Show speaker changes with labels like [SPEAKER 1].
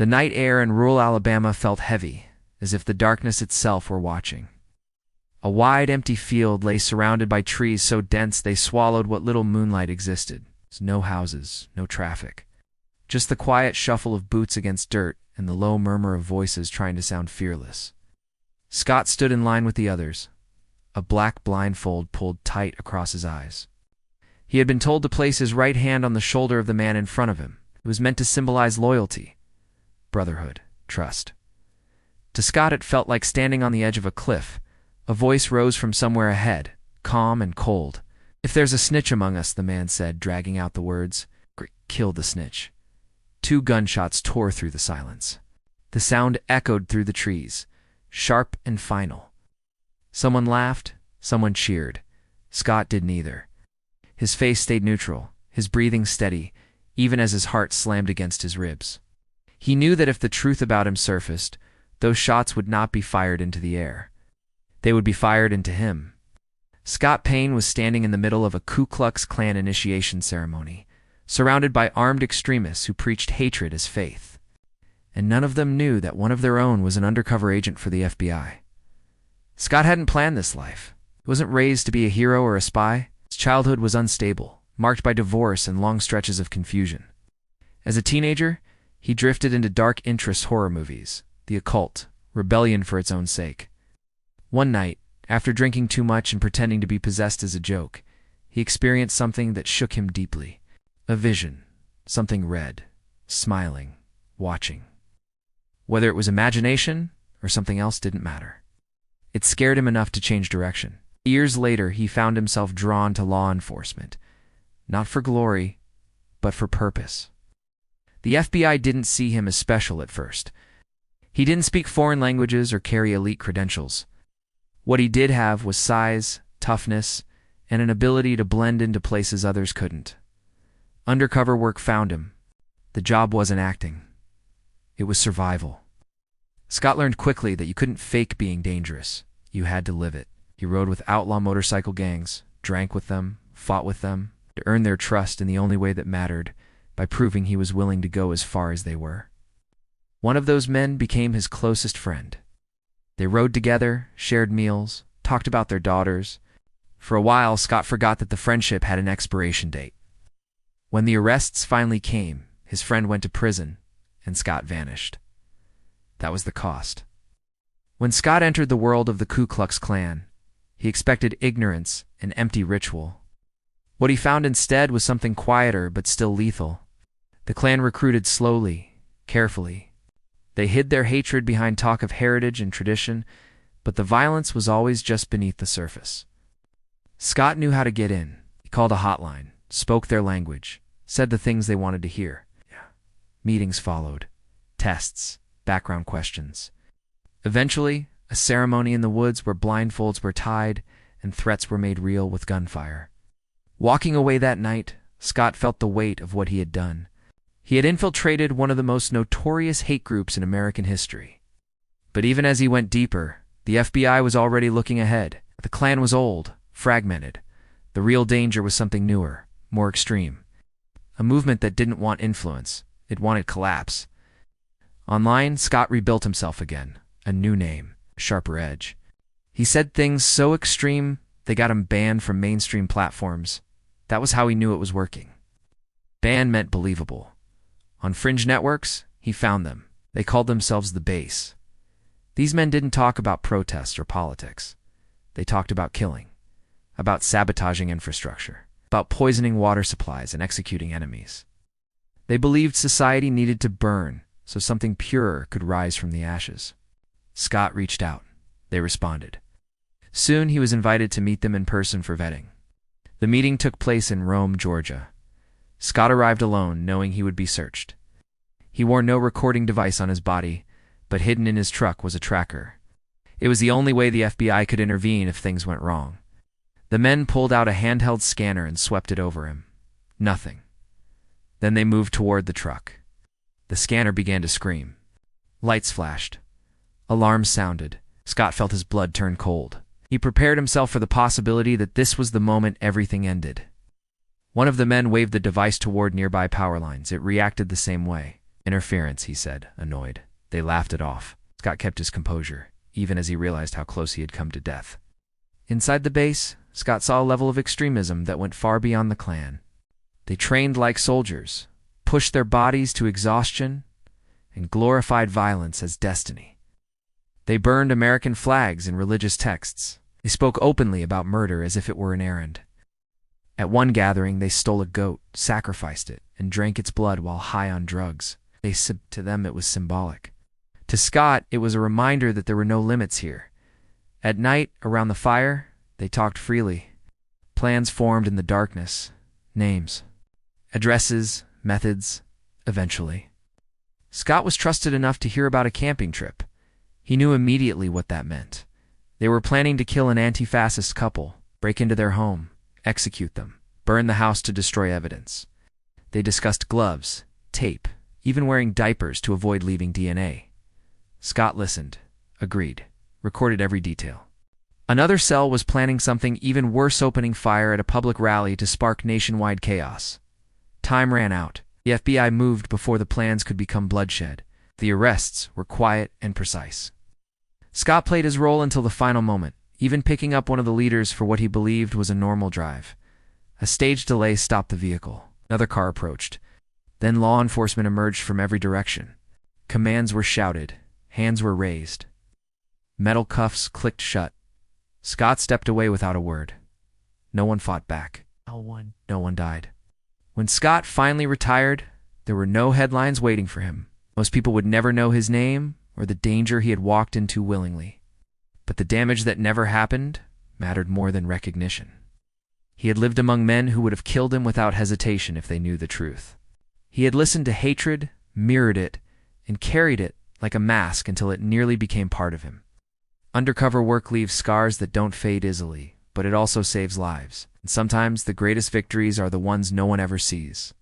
[SPEAKER 1] The night air in rural Alabama felt heavy, as if the darkness itself were watching. A wide, empty field lay surrounded by trees so dense they swallowed what little moonlight existed. No houses, no traffic. Just the quiet shuffle of boots against dirt and the low murmur of voices trying to sound fearless. Scott stood in line with the others, a black blindfold pulled tight across his eyes. He had been told to place his right hand on the shoulder of the man in front of him. It was meant to symbolize loyalty, brotherhood, trust. To Scott it felt like standing on the edge of a cliff. A voice rose from somewhere ahead, calm and cold. "If there's a snitch among us," the man said, dragging out the words, "kill the snitch." 2 gunshots tore through the silence. The sound echoed through the trees, sharp and final. Someone laughed, someone cheered. Scott did neither. His face stayed neutral, his breathing steady, even as his heart slammed against his ribs. He knew that if the truth about him surfaced, those shots would not be fired into the air. They would be fired into him. Scott Payne was standing in the middle of a Ku Klux Klan initiation ceremony, surrounded by armed extremists who preached hatred as faith. And none of them knew that one of their own was an undercover agent for the FBI. Scott hadn't planned this life. He wasn't raised to be a hero or a spy. His childhood was unstable, marked by divorce and long stretches of confusion. As a teenager, he drifted into dark interest horror movies, the occult, rebellion for its own sake. One night, after drinking too much and pretending to be possessed as a joke, he experienced something that shook him deeply. A vision, something red, smiling, watching. Whether it was imagination or something else didn't matter. It scared him enough to change direction. Years later, he found himself drawn to law enforcement, not for glory, but for purpose. The FBI didn't see him as special at first. He didn't speak foreign languages or carry elite credentials. What he did have was size, toughness, and an ability to blend into places others couldn't. Undercover work found him. The job wasn't acting. It was survival. Scott learned quickly that you couldn't fake being dangerous. You had to live it. He rode with outlaw motorcycle gangs, drank with them, fought with them, to earn their trust in the only way that mattered, by proving he was willing to go as far as they were. One of those men became his closest friend. They rode together, shared meals, talked about their daughters. For a while, Scott forgot that the friendship had an expiration date. When the arrests finally came, his friend went to prison, and Scott vanished. That was the cost. When Scott entered the world of the Ku Klux Klan, he expected ignorance and empty ritual. What he found instead was something quieter but still lethal. The Klan recruited slowly, carefully. They hid their hatred behind talk of heritage and tradition, but the violence was always just beneath the surface. Scott knew how to get in. He called a hotline, spoke their language, said the things they wanted to hear. Meetings followed, tests, background questions. Eventually, a ceremony in the woods where blindfolds were tied and threats were made real with gunfire. Walking away that night, Scott felt the weight of what he had done. He had infiltrated one of the most notorious hate groups in American history. But even as he went deeper, the FBI was already looking ahead. The Klan was old, fragmented. The real danger was something newer, more extreme. A movement that didn't want influence. It wanted collapse. Online, Scott rebuilt himself again. A new name, a sharper edge. He said things so extreme, they got him banned from mainstream platforms. That was how he knew it was working. Ban meant believable. On fringe networks, he found them. They called themselves the Base. These men didn't talk about protests or politics. They talked about killing, about sabotaging infrastructure, about poisoning water supplies and executing enemies. They believed society needed to burn so something purer could rise from the ashes. Scott reached out. They responded. Soon he was invited to meet them in person for vetting. The meeting took place in Rome, Georgia. Scott arrived alone, knowing he would be searched. He wore no recording device on his body, but hidden in his truck was a tracker. It was the only way the FBI could intervene if things went wrong. The men pulled out a handheld scanner and swept it over him. Nothing. Then they moved toward the truck. The scanner began to scream. Lights flashed. Alarms sounded. Scott felt his blood turn cold. He prepared himself for the possibility that this was the moment everything ended. One of the men waved the device toward nearby power lines. It reacted the same way. Interference, he said, annoyed. They laughed it off. Scott kept his composure, even as he realized how close he had come to death. Inside the base, Scott saw a level of extremism that went far beyond the Klan. They trained like soldiers, pushed their bodies to exhaustion, and glorified violence as destiny. They burned American flags and religious texts. They spoke openly about murder as if it were an errand. At one gathering, they stole a goat, sacrificed it, and drank its blood while high on drugs. To them, it was symbolic. To Scott, it was a reminder that there were no limits here. At night, around the fire, they talked freely. Plans formed in the darkness. Names. Addresses. Methods. Eventually. Scott was trusted enough to hear about a camping trip. He knew immediately what that meant. They were planning to kill an anti-fascist couple, break into their home, execute them, burn the house to destroy evidence. They discussed gloves, tape, even wearing diapers to avoid leaving DNA. Scott listened, agreed, recorded every detail. Another cell was planning something even worse, opening fire at a public rally to spark nationwide chaos. Time ran out. The FBI moved before the plans could become bloodshed. The arrests were quiet and precise. Scott played his role until the final moment, even picking up one of the leaders for what he believed was a normal drive. A stage delay stopped the vehicle. Another car approached. Then law enforcement emerged from every direction. Commands were shouted. Hands were raised. Metal cuffs clicked shut. Scott stepped away without a word. No one fought back. No one died. When Scott finally retired, there were no headlines waiting for him. Most people would never know his name or the danger he had walked into willingly. But the damage that never happened mattered more than recognition. He had lived among men who would have killed him without hesitation if they knew the truth. He had listened to hatred, mirrored it, and carried it like a mask until it nearly became part of him. Undercover work leaves scars that don't fade easily, but it also saves lives. And sometimes the greatest victories are the ones no one ever sees.